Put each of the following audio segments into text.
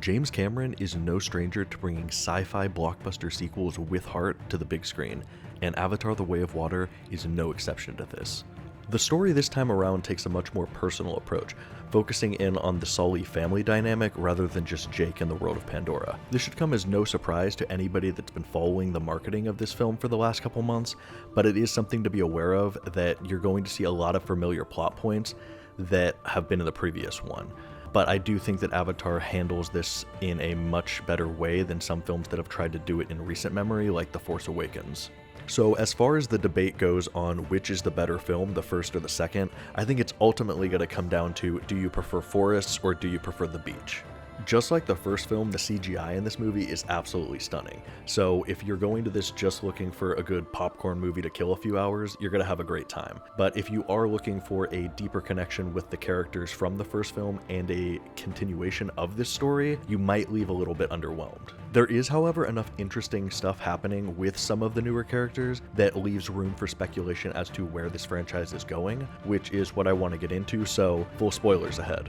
James Cameron is no stranger to bringing sci-fi blockbuster sequels with heart to the big screen, and Avatar: The Way of Water is no exception to this. The story this time around takes a much more personal approach, focusing in on the Sully family dynamic rather than just Jake and the world of Pandora. This should come as no surprise to anybody that's been following the marketing of this film for the last couple months, but it is something to be aware of that you're going to see a lot of familiar plot points that have been in the previous one. But I do think that Avatar handles this in a much better way than some films that have tried to do it in recent memory, like The Force Awakens. So as far as the debate goes on which is the better film, the first or the second, I think it's ultimately going to come down to, do you prefer forests or do you prefer the beach? Just like the first film, the CGI in this movie is absolutely stunning. So if you're going to this just looking for a good popcorn movie to kill a few hours, you're going to have a great time. But if you are looking for a deeper connection with the characters from the first film and a continuation of this story, you might leave a little bit underwhelmed. There is, however, enough interesting stuff happening with some of the newer characters that leaves room for speculation as to where this franchise is going, which is what I want to get into, so full spoilers ahead.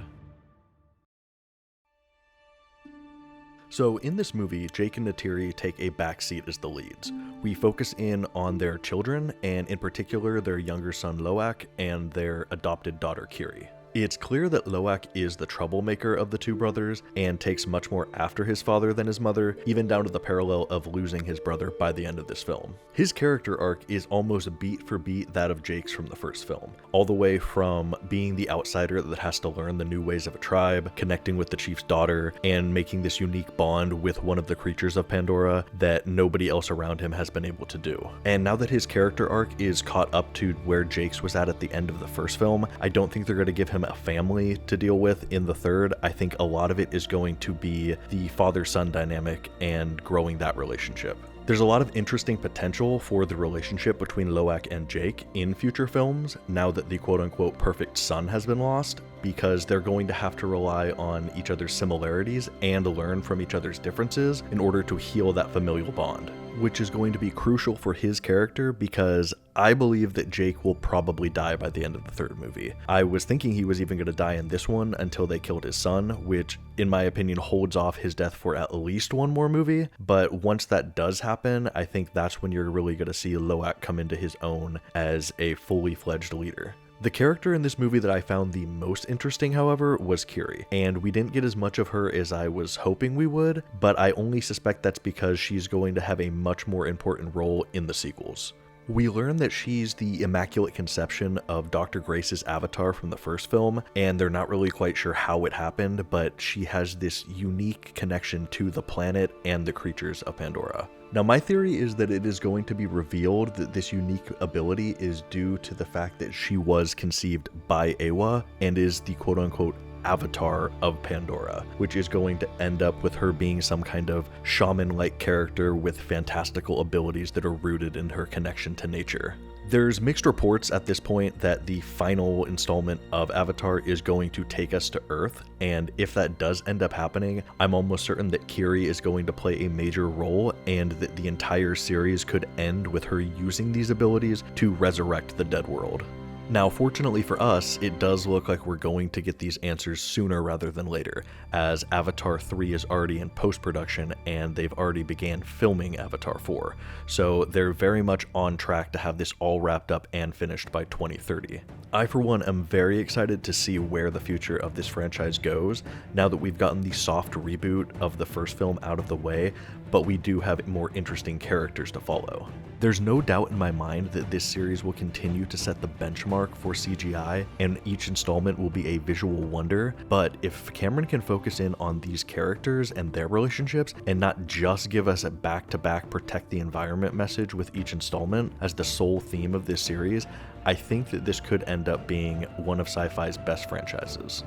So in this movie, Jake and Neytiri take a backseat as the leads. We focus in on their children, and in particular their younger son Loak and their adopted daughter Kiri. It's clear that Loak is the troublemaker of the two brothers and takes much more after his father than his mother, even down to the parallel of losing his brother by the end of this film. His character arc is almost beat for beat that of Jake's from the first film, all the way from being the outsider that has to learn the new ways of a tribe, connecting with the chief's daughter, and making this unique bond with one of the creatures of Pandora that nobody else around him has been able to do. And now that his character arc is caught up to where Jake's was at the end of the first film, I don't think they're going to give him a family to deal with in the third. I think a lot of it is going to be the father-son dynamic and growing that relationship. There's a lot of interesting potential for the relationship between Loak and Jake in future films now that the quote-unquote perfect son has been lost, because they're going to have to rely on each other's similarities and learn from each other's differences in order to heal that familial bond, which is going to be crucial for his character because I believe that Jake will probably die by the end of the third movie. I was thinking he was even going to die in this one until they killed his son, which in my opinion holds off his death for at least one more movie, but once that does happen, I think that's when you're really going to see Loak come into his own as a fully fledged leader. The character in this movie that I found the most interesting, however, was Kiri, and we didn't get as much of her as I was hoping we would, but I only suspect that's because she's going to have a much more important role in the sequels. We learn that she's the Immaculate Conception of Dr. Grace's avatar from the first film, and they're not really quite sure how it happened, but she has this unique connection to the planet and the creatures of Pandora. Now, my theory is that it is going to be revealed that this unique ability is due to the fact that she was conceived by Eywa and is the quote-unquote avatar of Pandora, which is going to end up with her being some kind of shaman-like character with fantastical abilities that are rooted in her connection to nature. There's mixed reports at this point that the final installment of Avatar is going to take us to Earth, and if that does end up happening, I'm almost certain that Kiri is going to play a major role and that the entire series could end with her using these abilities to resurrect the dead world. Now, fortunately for us, it does look like we're going to get these answers sooner rather than later, as Avatar 3 is already in post-production and they've already began filming Avatar 4, so they're very much on track to have this all wrapped up and finished by 2030. I, for one, am very excited to see where the future of this franchise goes, now that we've gotten the soft reboot of the first film out of the way, but we do have more interesting characters to follow. There's no doubt in my mind that this series will continue to set the benchmark for CGI, and each installment will be a visual wonder, but if Cameron can focus in on these characters and their relationships, and not just give us a back-to-back protect the environment message with each installment as the sole theme of this series, I think that this could end up being one of sci-fi's best franchises.